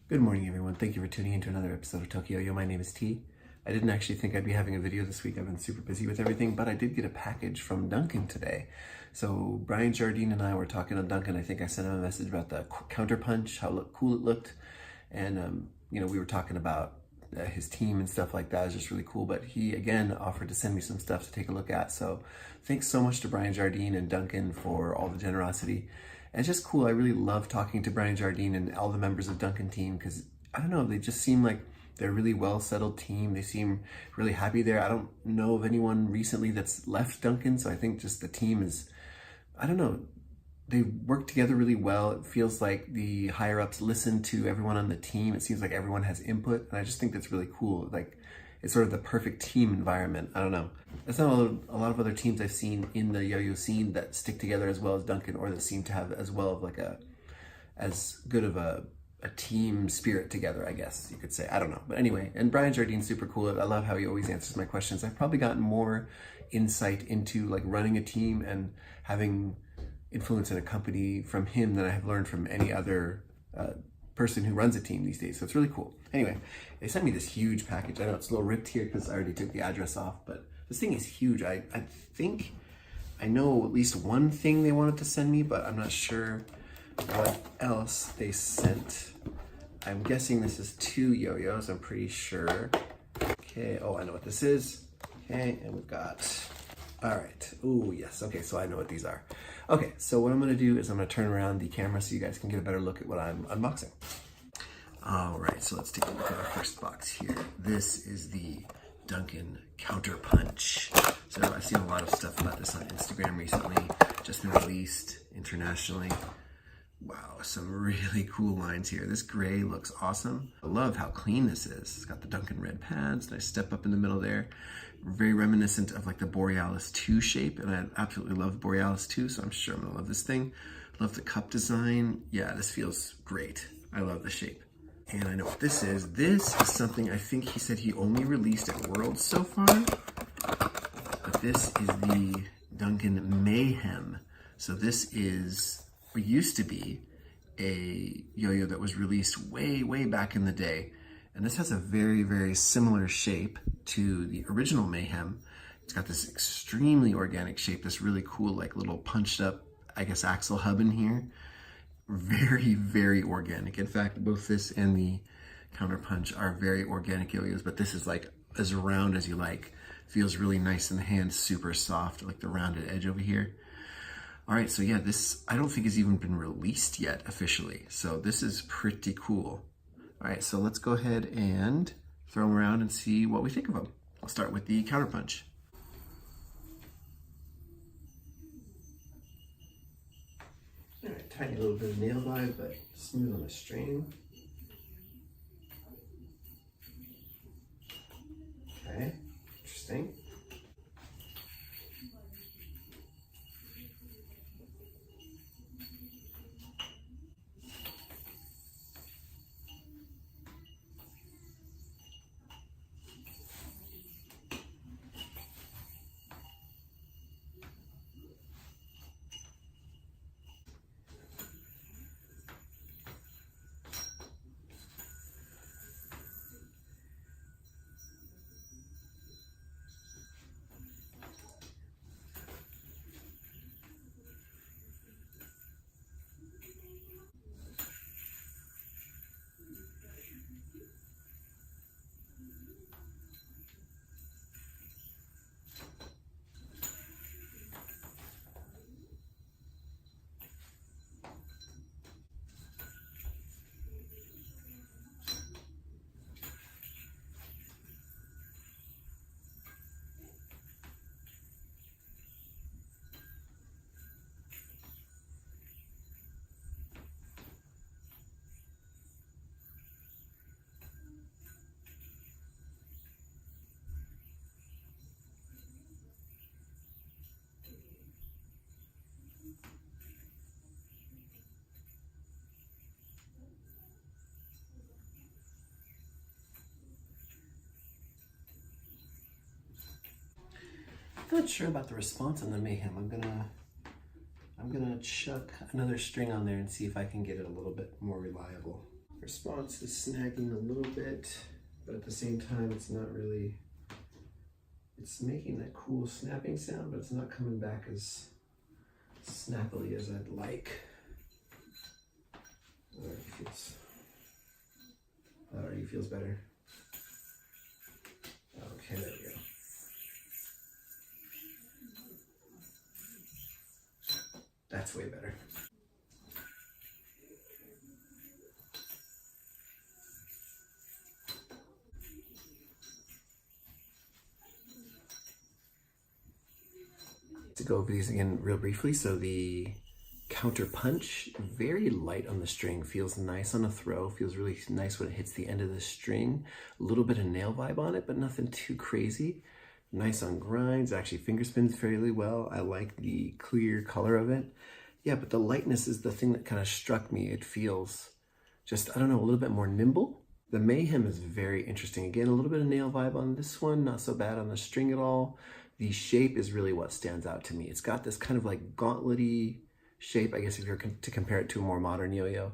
Good morning, everyone. Thank you for tuning in to another episode of Tokyo Yo. My name is T. I didn't actually think I'd be having a video this week. I've been super busy with everything, but I did get a package from Duncan today. So Brian Jardine and I were talking to Duncan. I think I sent him a message about the counterpunch, how cool it looked. And, we were talking about his team and stuff like that. It was just really cool. But he, again, offered to send me some stuff to take a look at. So thanks so much to Brian Jardine and Duncan for all the generosity. And it's just cool. I really love talking to Brian Jardine and all the members of Duncan team because, I don't know, they just seem like they're a really well-settled team. They seem really happy there. I don't know of anyone recently that's left Duncan, so I think just the team is, I don't know, they work together really well. It feels like the higher-ups listen to everyone on the team. It seems like everyone has input, and I just think that's really cool. Like, it's sort of the perfect team environment. I don't know. There's not a lot of other teams I've seen in the yo-yo scene that stick together as well as Duncan, or that seem to have as well of like as good of a team spirit together, I guess you could say. I don't know. But anyway, and Brian Jardine's super cool. I love how he always answers my questions. I've probably gotten more insight into like running a team and having influence in a company from him than I have learned from any other person who runs a team these days. So it's really cool. Anyway, they sent me this huge package. I know it's a little ripped here because I already took the address off, but this thing is huge. I think I know at least one thing they wanted to send me, but I'm not sure what else they sent. I'm guessing this is 2 yo-yos, I'm pretty sure. Okay, oh, I know what this is. Okay, and we've got, all right. Ooh, yes, okay, so I know what these are. Okay, so what I'm gonna do is I'm gonna turn around the camera so you guys can get a better look at what I'm unboxing. All right, so let's take a look at our first box here. This is the Duncan Counterpunch. So I've seen a lot of stuff about this on Instagram recently, just been released internationally. Wow, some really cool lines here. This gray looks awesome. I love how clean this is. It's got the Duncan red pads, nice step up in the middle there. Very reminiscent of like the Borealis 2 shape, and I absolutely love Borealis 2, so I'm sure I'm gonna love this thing. Love the cup design. Yeah, this feels great. I love the shape. And I know what this is. This is something I think he said he only released at Worlds so far, but this is the Duncan Mayhem. So this is, or used to be, a yo-yo that was released way, way back in the day. And this has a very, very similar shape to the original Mayhem. It's got this extremely organic shape, this really cool, like little punched up, I guess, axle hub in here. Very, very organic. In fact, both this and the Counterpunch are very organic yo-yos, but this is like as round as you like. Feels really nice in the hand, super soft, like the rounded edge over here. All right, so yeah, this I don't think has even been released yet officially. So this is pretty cool. All right, so let's go ahead and throw them around and see what we think of them. I'll start with the Counterpunch. All right, tiny little bit of nail bite, but smooth on the string. Okay, interesting. I'm not sure about the response on the Mayhem. I'm gonna chuck another string on there and see if I can get it a little bit more reliable. Response is snagging a little bit, but at the same time, it's not really, it's making that cool snapping sound, but it's not coming back as snappily as I'd like. That already feels better. Okay, there we go. That's way better. To go over these again real briefly, so the counter punch, very light on the string, feels nice on a throw, feels really nice when it hits the end of the string. A little bit of nail vibe on it, but nothing too crazy. Nice on grinds, actually finger spins fairly well. I like the clear color of it. Yeah, but the lightness is the thing that kind of struck me. It feels just, I don't know, a little bit more nimble. The Mayhem is very interesting. Again, a little bit of nail vibe on this one, not so bad on the string at all. The shape is really what stands out to me. It's got this kind of like gauntlet-y shape, I guess if you're to compare it to a more modern yo-yo,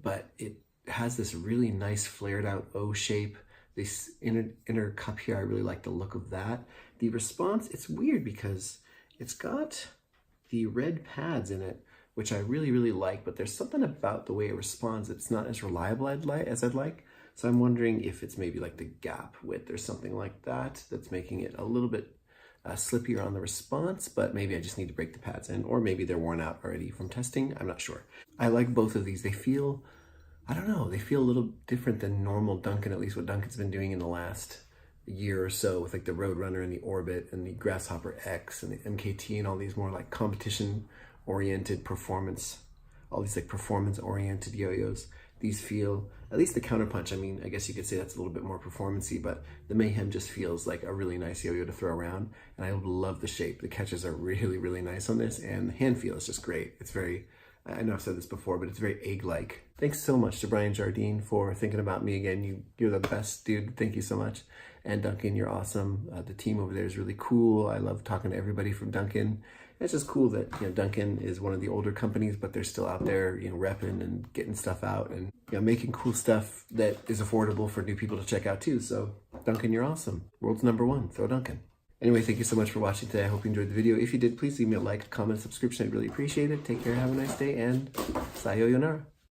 but it has this really nice flared out O shape. This inner cup here, I really like the look of that. The response, it's weird because it's got the red pads in it, which I really, really like, but there's something about the way it responds that's not as reliable as I'd like. So I'm wondering if it's maybe like the gap width or something like that that's making it a little bit slippier on the response, but maybe I just need to break the pads in, or maybe they're worn out already from testing. I'm not sure. I like both of these. They feel, I don't know, they feel a little different than normal Duncan, at least what Duncan's been doing in the last year or so with like the Roadrunner and the Orbit and the Grasshopper X and the MKT and all these more like competition oriented performance, all these like performance oriented yo-yos. These feel, at least the counterpunch, I mean, I guess you could say that's a little bit more performance-y, but the Mayhem just feels like a really nice yo-yo to throw around, and I love the shape. The catches are really, really nice on this, and the hand feel is just great. It's very, I know I've said this before, but it's very egg-like. Thanks so much to Brian Jardine for thinking about me again. You're the best, dude. Thank you so much. And Duncan, you're awesome. The team over there is really cool. I love talking to everybody from Duncan. It's just cool that, you know, Duncan is one of the older companies, but they're still out there, you know, repping and getting stuff out and, you know, making cool stuff that is affordable for new people to check out too. So Duncan, you're awesome. World's #1. Throw Duncan. Anyway, thank you so much for watching today. I hope you enjoyed the video. If you did, please leave me a like, comment, subscription. I'd really appreciate it. Take care, have a nice day, and sayonara.